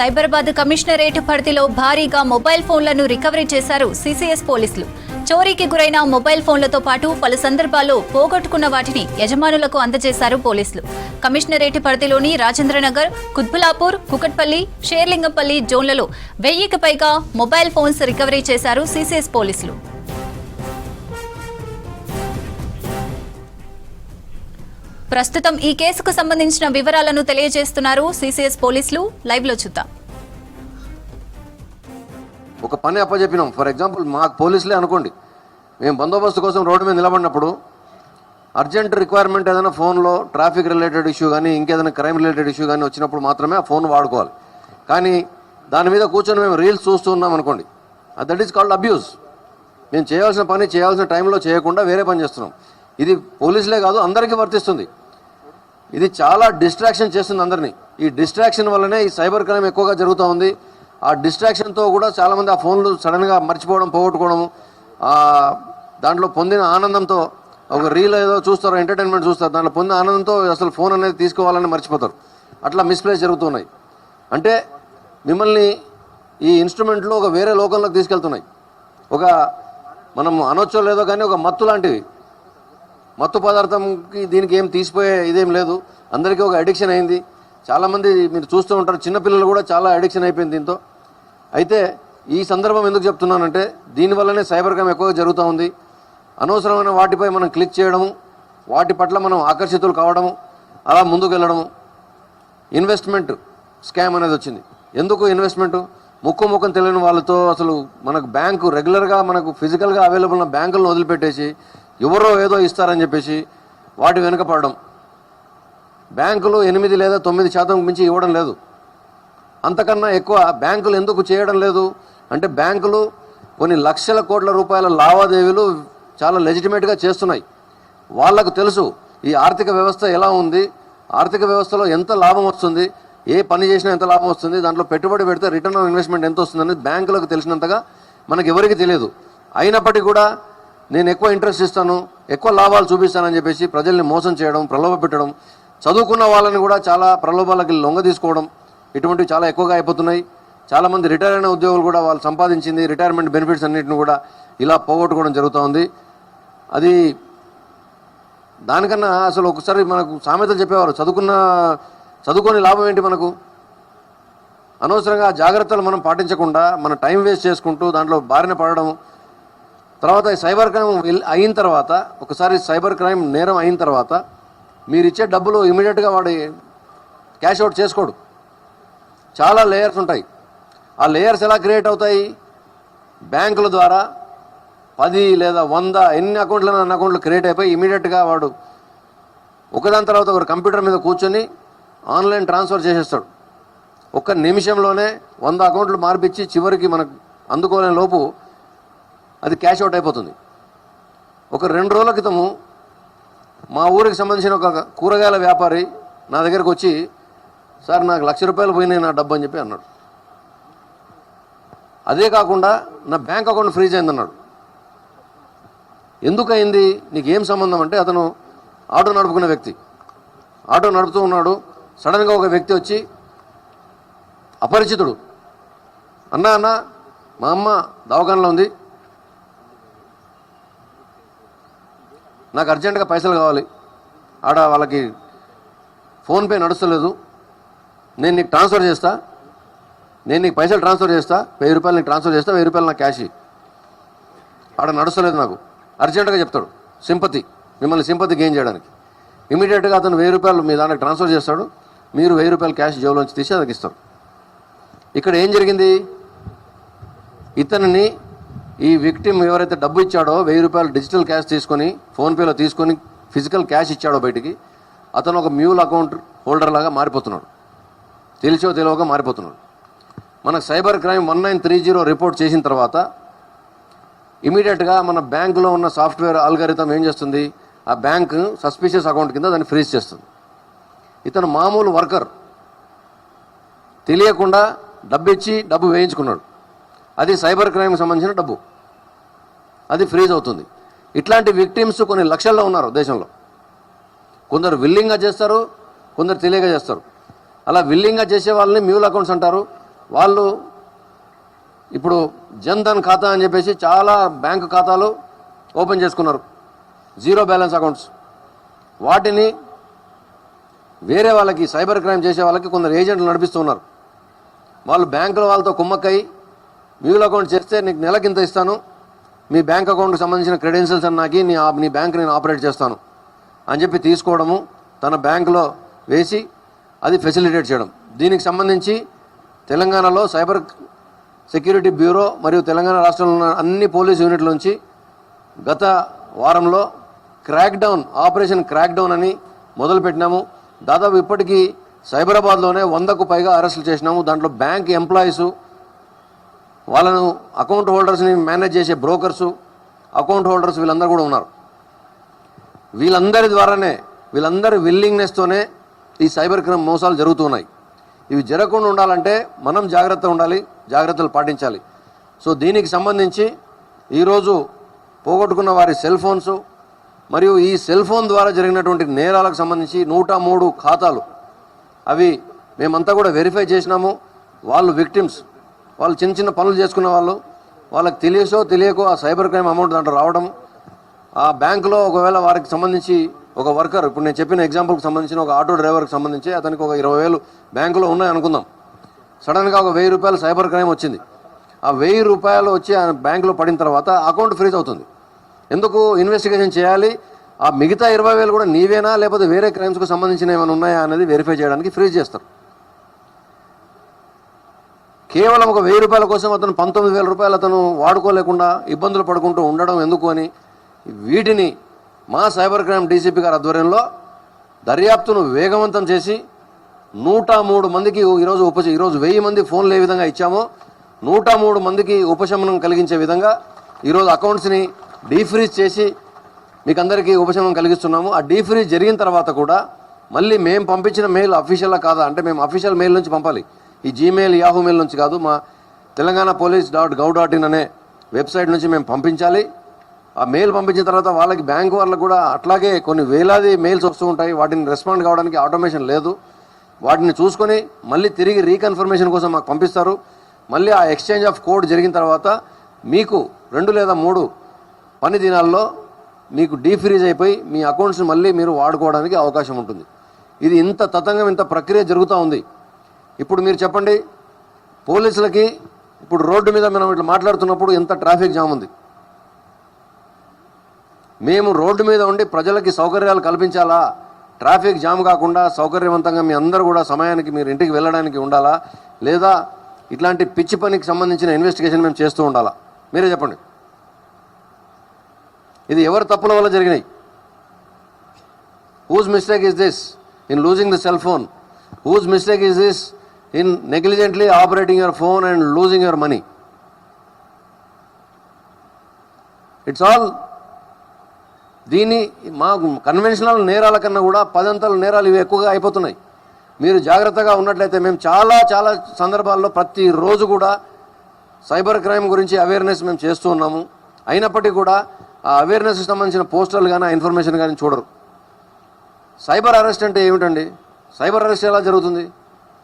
Cyberabad commissionerate పరిధిలో భారీగా mobile ఫోన్లను రికవరీ చేశారు సిసిఎస్ పోలీసులు. చోరీకి గురైన మొబైల్ ఫోన్లతో పాటు పలు సందర్భాల్లో పోగొట్టుకున్న వాటిని యజమానులకు అందజేశారు పోలీసులు. కమిషనరేట్ పరిధిలోని రాజేంద్రనగర్, కుత్బులాపూర్, కుకట్పల్లి, షేర్లింగంపల్లి జోన్లలో 1000కి పైగా మొబైల్ ఫోన్స్ రికవరీ చేశారు సిసిఎస్ పోలీసులు. ప్రస్తుతం ఈ కేసుకు సంబంధించిన వివరాలను తెలియజేస్తున్నారు సిసిఎస్ పోలీసులు. లైవ్ లో చూద్దాం. ఒక పని అప్పచెప్పినాం. ఫర్ ఎగ్జాంపుల్ మాకు పోలీసులే అనుకోండి, మేము బందోబస్తు కోసం రోడ్డు మీద నిలబడినప్పుడు అర్జెంట్ రిక్వైర్మెంట్ ఏదైనా ఫోన్లో ట్రాఫిక్ రిలేటెడ్ ఇష్యూ కానీ ఇంకేదైనా క్రైమ్ రిలేటెడ్ ఇష్యూ కానీ వచ్చినప్పుడు మాత్రమే ఆ ఫోన్ వాడుకోవాలి. కానీ దాని మీద కూర్చొని మేము రీల్స్ చూస్తూ ఉన్నాం అనుకోండి, దట్ ఈస్ కాల్డ్ అబ్యూస్. మేము చేయాల్సిన పని చేయాల్సిన టైంలో చేయకుండా వేరే పని చేస్తున్నాం. ఇది పోలీసులే కాదు, అందరికీ వర్తిస్తుంది. ఇది చాలా డిస్ట్రాక్షన్ చేస్తుంది అందరినీ. ఈ డిస్ట్రాక్షన్ వల్లనే ఈ సైబర్ క్రైమ్ ఎక్కువగా జరుగుతూ ఉంది. ఆ డిస్ట్రాక్షన్తో కూడా చాలామంది ఆ ఫోన్లు సడన్గా మర్చిపోవడం, పోగొట్టుకోవడము, దాంట్లో పొందిన ఆనందంతో ఒక రీల్ ఏదో చూస్తారు, ఎంటర్టైన్మెంట్ చూస్తారు, దాంట్లో పొందిన ఆనందంతో అసలు ఫోన్ అనేది తీసుకోవాలని మర్చిపోతారు. అట్లా మిస్ప్లేస్ జరుగుతున్నాయి. అంటే మిమ్మల్ని ఈ ఇన్స్ట్రుమెంట్లు ఒక వేరే లోకంలోకి తీసుకెళ్తున్నాయి. ఒక మనం అనొచ్చో లేదో కానీ ఒక మత్తు లాంటివి. మత్తు పదార్థంకి దీనికి ఏం తీసిపోయే ఇదేం లేదు. అందరికీ ఒక అడిక్షన్ అయింది. చాలామంది మీరు చూస్తూ ఉంటారు, చిన్నపిల్లలు కూడా చాలా అడిక్షన్ అయిపోయింది దీంతో. అయితే ఈ సందర్భం ఎందుకు చెప్తున్నానంటే, దీనివల్లనే సైబర్ క్రైమ్ ఎక్కువగా జరుగుతూ ఉంది. అనవసరమైన వాటిపై మనం క్లిక్ చేయడము, వాటి పట్ల మనం ఆకర్షితులు కావడము, అలా ముందుకు వెళ్ళడము. ఇన్వెస్ట్మెంట్ స్కామ్ అనేది వచ్చింది. ఎందుకు ఇన్వెస్ట్మెంట్? ముఖం తెలియని వాళ్ళతో అసలు మనకు బ్యాంకు రెగ్యులర్గా మనకు ఫిజికల్గా అవైలబుల్ ఉన్న బ్యాంకులను వదిలిపెట్టేసి ఎవరో ఏదో ఇస్తారని చెప్పేసి వాటి వెనుకపడడం. బ్యాంకులు 8 లేదా 9% మించి ఇవ్వడం లేదు. అంతకన్నా ఎక్కువ బ్యాంకులు ఎందుకు చేయడం లేదు అంటే, బ్యాంకులు కొన్ని లక్షల కోట్ల రూపాయల లావాదేవీలు చాలా లెజిటిమేట్గా చేస్తున్నాయి. వాళ్లకు తెలుసు ఈ ఆర్థిక వ్యవస్థ ఎలా ఉంది, ఆర్థిక వ్యవస్థలో ఎంత లాభం వస్తుంది, ఏ పని చేసినా ఎంత లాభం వస్తుంది, దాంట్లో పెట్టుబడి పెడితే రిటర్న్ ఆన్ ఇన్వెస్ట్మెంట్ ఎంత వస్తుందని బ్యాంకులకు తెలిసినంతగా మనకు ఎవరికి తెలియదు. అయినప్పటికీ కూడా నేను ఎక్కువ ఇంట్రెస్ట్ ఇస్తాను, ఎక్కువ లాభాలు చూపిస్తానని చెప్పేసి ప్రజల్ని మోసం చేయడం, ప్రలోభ పెట్టడం, చదువుకున్న వాళ్ళని కూడా చాలా ప్రలోభాలకి లొంగ తీసుకోవడం, ఇటువంటివి చాలా ఎక్కువగా అయిపోతున్నాయి. చాలామంది రిటైర్ అయిన ఉద్యోగులు కూడా వాళ్ళు సంపాదించింది రిటైర్మెంట్ బెనిఫిట్స్ అన్నింటిని కూడా ఇలా పోగొట్టుకోవడం జరుగుతూ ఉంది. అది దానికన్నా అసలు ఒకసారి మనకు సామెతలు చెప్పేవారు, చదువుకొని లాభం ఏంటి మనకు? అనవసరంగా జాగ్రత్తలు మనం పాటించకుండా మన టైం వేస్ట్ చేసుకుంటూ దాంట్లో బారిన పడడం. తర్వాత సైబర్ క్రైమ్ అయిన తర్వాత, ఒకసారి సైబర్ క్రైమ్ నేరం అయిన తర్వాత మీరు ఇచ్చే డబ్బులు ఇమీడియట్గా వాడు క్యాష్ అవుట్ చేసుకోడు. చాలా లేయర్స్ ఉంటాయి. ఆ లేయర్స్ ఎలా క్రియేట్ అవుతాయి? బ్యాంకుల ద్వారా 10 లేదా 100 ఎన్ని అకౌంట్లు క్రియేట్ అయిపోయి ఇమీడియట్గా వాడు ఒకదాని తర్వాత ఒక కంప్యూటర్ మీద కూర్చొని ఆన్లైన్ ట్రాన్స్ఫర్ చేసేస్తాడు. ఒక్క నిమిషంలోనే 100 అకౌంట్లు మార్పిచ్చి చివరికి మనకు అందుకోలేని లోపు అది క్యాష్ అవుట్ అయిపోతుంది. ఒక 2 రోజుల క్రితము మా ఊరికి సంబంధించిన ఒక కూరగాయల వ్యాపారి నా దగ్గరకు వచ్చి, సార్ నాకు ₹1,00,000 పోయినాయి నా డబ్బు అని చెప్పి అన్నాడు. అదే కాకుండా నా బ్యాంక్ అకౌంట్ ఫ్రీజ్ అయిందన్నాడు. ఎందుకు అయింది, నీకేం సంబంధం అంటే, అతను ఆటో నడుపుకునే వ్యక్తి. ఆటో నడుపుతూ ఉన్నాడు. సడన్గా ఒక వ్యక్తి వచ్చి, అపరిచితుడు, అన్న మా అమ్మ దవాఖానలో ఉంది, నాకు అర్జెంటుగా పైసలు కావాలి, ఆడ వాళ్ళకి ఫోన్పే నడుస్తలేదు, నేను నీకు ట్రాన్స్ఫర్ చేస్తా, నేను నీకు పైసలు ట్రాన్స్ఫర్ చేస్తా, ₹1000 నీకు ట్రాన్స్ఫర్ చేస్తా, ₹1000 నాకు క్యాష్. ఆడ నడుస్తలేదు నాకు, అర్జెంటుగా చెప్తాడు. మిమ్మల్ని సింపతి గెయిన్ చేయడానికి ఇమీడియట్గా అతను ₹1000 మీ దానికి ట్రాన్స్ఫర్ చేస్తాడు. మీరు ₹1000 క్యాష్ జేబులోంచి తీసి అతనికి ఇస్తారు. ఇక్కడ ఏం జరిగింది? ఇతనిని ఈ విక్టిమ్ ఎవరైతే డబ్బు ఇచ్చాడో ₹1000 డిజిటల్ క్యాష్ తీసుకొని ఫోన్పేలో తీసుకొని ఫిజికల్ క్యాష్ ఇచ్చాడో బయటికి, అతను ఒక మ్యూల్ అకౌంట్ హోల్డర్ లాగా మారిపోతున్నాడు. తెలిసో తెలియక మారిపోతున్నాడు. మనకు సైబర్ క్రైమ్ 1930 రిపోర్ట్ చేసిన తర్వాత ఇమీడియట్గా మన బ్యాంకులో ఉన్న సాఫ్ట్వేర్ ఆల్గరిథం ఏం చేస్తుంది, ఆ బ్యాంక్ సస్పిషియస్ అకౌంట్ కింద దాన్ని ఫ్రీజ్ చేస్తుంది. ఇతను మామూలు వర్కర్, తెలియకుండా డబ్బు ఇచ్చి డబ్బు వేయించుకున్నాడు. అది సైబర్ క్రైమ్కి సంబంధించిన డబ్బు, అది ఫ్రీజ్ అవుతుంది. ఇట్లాంటి విక్టిమ్స్ కొన్ని లక్షల్లో ఉన్నారు దేశంలో. కొందరు విల్లింగ్గా చేస్తారు, కొందరు తెలియక చేస్తారు. అలా విల్లింగ్గా చేసే వాళ్ళని మ్యూల్ అకౌంట్స్ అంటారు, వాళ్ళు ఇప్పుడు జన్ ధన్ ఖాతా అని చెప్పేసి చాలా బ్యాంకు ఖాతాలు ఓపెన్ చేసుకున్నారు, జీరో బ్యాలెన్స్ అకౌంట్స్. వాటిని వేరే వాళ్ళకి, సైబర్ క్రైమ్ చేసే వాళ్ళకి కొందరు ఏజెంట్లు నడిపిస్తున్నారు. వాళ్ళు బ్యాంకుల వాళ్ళతో కుమ్మక్కై మ్యూల్ అకౌంట్ చేస్తే నీకు నెలకింత ఇస్తాను, మీ బ్యాంక్ అకౌంట్కి సంబంధించిన క్రెడెన్షియల్స్ అన్నాకి నీ బ్యాంక్ నేను ఆపరేట్ చేస్తాను అని చెప్పి తీసుకోవడము, తన బ్యాంకులో వేసి అది ఫెసిలిటేట్ చేయడం. దీనికి సంబంధించి తెలంగాణలో సైబర్ సెక్యూరిటీ బ్యూరో మరియు తెలంగాణ రాష్ట్రంలో ఉన్న అన్ని పోలీస్ యూనిట్ల నుంచి గత వారంలో ఆపరేషన్ క్రాక్ డౌన్ అని మొదలుపెట్టినాము. దాదాపు ఇప్పటికీ సైబరాబాద్లోనే 100కు పైగా అరెస్టులు చేసినాము. దాంట్లో బ్యాంక్ ఎంప్లాయీసు, వాళ్ళను అకౌంట్ హోల్డర్స్ని మేనేజ్ చేసే బ్రోకర్సు, అకౌంట్ హోల్డర్స్ వీళ్ళందరూ కూడా ఉన్నారు. వీళ్ళందరి ద్వారానే, వీళ్ళందరి విల్లింగ్నెస్తోనే ఈ సైబర్ క్రైమ్ మోసాలు జరుగుతున్నాయి. ఇవి జరగకుండా ఉండాలంటే మనం జాగ్రత్తగా ఉండాలి, జాగ్రత్తలు పాటించాలి. సో దీనికి సంబంధించి ఈరోజు పోగొట్టుకున్న వారి సెల్ ఫోన్స్ మరియు ఈ సెల్ ఫోన్ ద్వారా జరిగినటువంటి నేరాలకు సంబంధించి 103 ఖాతాలు అవి మేమంతా కూడా వెరిఫై చేసినాము. వాళ్ళు విక్టిమ్స్, వాళ్ళు చిన్న చిన్న పనులు చేసుకున్న వాళ్ళు, వాళ్ళకి తెలియకో ఆ సైబర్ క్రైమ్ అమౌంట్ దాంట్లో రావడం, ఆ బ్యాంకులో ఒకవేళ వారికి సంబంధించి ఒక వర్కర్, ఇప్పుడు నేను చెప్పిన ఎగ్జాంపుల్కి సంబంధించిన ఒక ఆటో డ్రైవర్కి సంబంధించి అతనికి ఒక 20,000 బ్యాంకులో ఉన్నాయి అనుకుందాం. సడన్గా ఒక 1,000 రూపాయలు సైబర్ క్రైమ్ వచ్చింది. ఆ 1,000 రూపాయలు వచ్చి ఆ బ్యాంకులో పడిన తర్వాత అకౌంట్ ఫ్రీజ్ అవుతుంది. ఎందుకు ఇన్వెస్టిగేషన్ చేయాలి, ఆ మిగతా 20,000 కూడా నీవేనా లేకపోతే వేరే క్రైమ్స్కు సంబంధించిన ఏమైనా ఉన్నాయా అనేది వెరిఫై చేయడానికి ఫ్రీజ్ చేస్తారు. కేవలం ఒక 1,000 రూపాయల కోసం అతను 19,000 రూపాయలు అతను వాడుకోలేకుండా ఇబ్బందులు పడుకుంటూ ఉండడం ఎందుకు అని వీటిని మా సైబర్ క్రైమ్ డీసీపీ గారి ఆధ్వర్యంలో దర్యాప్తును వేగవంతం చేసి 103 మందికి ఈరోజు 1,000 మంది ఫోన్లు ఏ విధంగా ఇచ్చామో 103 మందికి ఉపశమనం కలిగించే విధంగా ఈరోజు అకౌంట్స్ని డీఫ్రీజ్ చేసి మీకు అందరికీ ఉపశమనం కలిగిస్తున్నాము. ఆ డీఫ్రీజ్ జరిగిన తర్వాత కూడా మళ్ళీ మేము పంపించిన మెయిల్ అఫీషియల్లా కాదా అంటే మేము అఫీషియల్ మెయిల్ నుంచి పంపాలి, ఈ జీమెయిల్ యాహూ మెయిల్ నుంచి కాదు, మా telanganpolice.gov.in అనే వెబ్సైట్ నుంచి మేము పంపించాలి. ఆ మెయిల్ పంపించిన తర్వాత వాళ్ళకి బ్యాంకు వాళ్ళకు కూడా అట్లాగే కొన్ని వేలాది మెయిల్స్ వస్తూ ఉంటాయి. వాటిని రెస్పాండ్ కావడానికి ఆటోమేషన్ లేదు. వాటిని చూసుకొని మళ్ళీ తిరిగి రీకన్ఫర్మేషన్ కోసం మాకు పంపిస్తారు. మళ్ళీ ఆ ఎక్స్చేంజ్ ఆఫ్ కోడ్ జరిగిన తర్వాత మీకు 2 లేదా 3 పని దినాల్లో మీకు డీఫ్రీజ్ అయిపోయి మీ అకౌంట్స్ని మళ్ళీ మీరు వాడుకోవడానికి అవకాశం ఉంటుంది. ఇది ఇంత తతంగం, ఇంత ప్రక్రియ జరుగుతూ ఉంది. ఇప్పుడు మీరు చెప్పండి, పోలీసులకి ఇప్పుడు రోడ్డు మీద మనం ఇట్లా మాట్లాడుతున్నప్పుడు ఎంత ట్రాఫిక్ జామ్ ఉంది. మేము రోడ్డు మీద ఉండి ప్రజలకి సౌకర్యాలు కల్పించాలా, ట్రాఫిక్ జామ్ కాకుండా సౌకర్యవంతంగా మీ అందరూ కూడా సమయానికి మీరు ఇంటికి వెళ్ళడానికి ఉండాలా, లేదా ఇట్లాంటి పిచ్చి పనికి సంబంధించిన ఇన్వెస్టిగేషన్ మేము చేస్తూ ఉండాలా? మీరే చెప్పండి. ఇది ఎవరి తప్పుల వల్ల జరిగినాయి? Whose mistake is this in losing the cell phone? Whose mistake is this in negligently operating your phone and losing your money? It's all దీన్ని మా కన్వెన్షనల్ నేరాల కన్నా కూడా 10 అంతల నేరాలు ఇవి ఎక్కువగా అయిపోతున్నాయి. మీరు జాగ్రత్తగా ఉన్నట్లయితే మేము చాలా చాలా సందర్భాల్లో ప్రతిరోజు కూడా సైబర్ క్రైమ్ గురించి అవేర్నెస్ మేము చేస్తూ ఉన్నాము. అయినప్పటికీ కూడా ఆ అవేర్నెస్కి సంబంధించిన పోస్టర్లు కానీ ఆ ఇన్ఫర్మేషన్ కానీ చూడరు. సైబర్ అరెస్ట్ అంటే ఏమిటండి? సైబర్ అరెస్ట్ ఎలా జరుగుతుంది?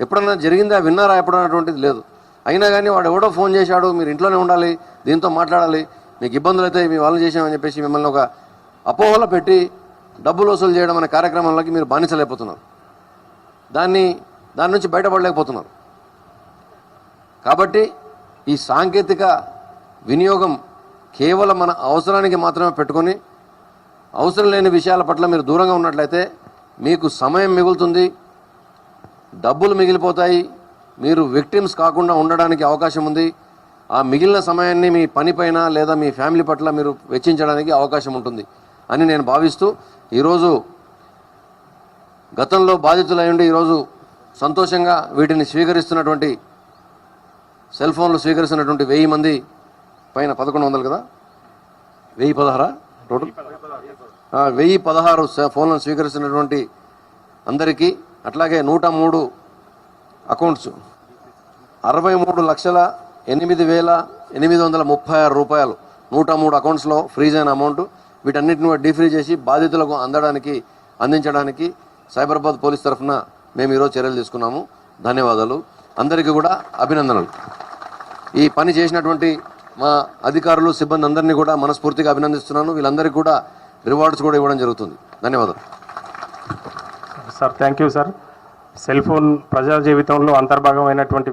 ఎప్పుడన్నా జరిగిందా, విన్నారా ఎప్పుడన్నటువంటిది లేదు. అయినా కానీ వాడు ఎవడో ఫోన్ చేశాడు, మీరు ఇంట్లోనే ఉండాలి, దీంతో మాట్లాడాలి, మీకు ఇబ్బందులు అయితే మీ వాళ్ళు చేసామని చెప్పేసి మిమ్మల్ని ఒక అపోహలో పెట్టి డబ్బులు వసూలు చేయడం అనే కార్యక్రమంలోకి మీరు బానిసలైపోతున్నారు. దాని నుంచి బయటపడలేకపోతున్నారు. కాబట్టి ఈ సాంకేతిక వినియోగం కేవలం మన అవసరానికి మాత్రమే పెట్టుకొని అవసరం లేని విషయాల పట్ల మీరు దూరంగా ఉన్నట్లయితే మీకు సమయం మిగులుతుంది, డబ్బులు మిగిలిపోతాయి, మీరు విక్టిమ్స్ కాకుండా ఉండడానికి అవకాశం ఉంది. ఆ మిగిలిన సమయాన్ని మీ పనిపైన లేదా మీ ఫ్యామిలీ పట్ల మీరు వెచ్చించడానికి అవకాశం ఉంటుంది అని నేను భావిస్తూ, ఈరోజు గతంలో బాధితులై ఉండి ఈరోజు సంతోషంగా వీటిని స్వీకరిస్తున్నటువంటి సెల్ ఫోన్లు స్వీకరిస్తున్నటువంటి 1000 మంది పైన 1100 కదా, 1016 టోటల్ 1016 ఫోన్లను స్వీకరిస్తున్నటువంటి అందరికీ, అట్లాగే 103 అకౌంట్స్ 63,08,836 రూపాయలు 103 అకౌంట్స్లో ఫ్రీజ్ అయిన అమౌంట్, వీటన్నిటిని డీఫ్రీజ్ చేసి బాధితులకు అందించడానికి సైబరాబాద్ పోలీస్ తరఫున మేము ఈరోజు చర్యలు తీసుకున్నాము. ధన్యవాదాలు. అందరికీ కూడా అభినందనలు. ఈ పని చేసినటువంటి మా అధికారులు సిబ్బంది అందరినీ కూడా మనస్ఫూర్తిగా అభినందిస్తున్నాను. వీళ్ళందరికీ కూడా రివార్డ్స్ కూడా ఇవ్వడం జరుగుతుంది. ధన్యవాదాలు sir. Thank you sir. Cell phone ప్రజా జీవితంలో అంతర్భాగమైనటువంటి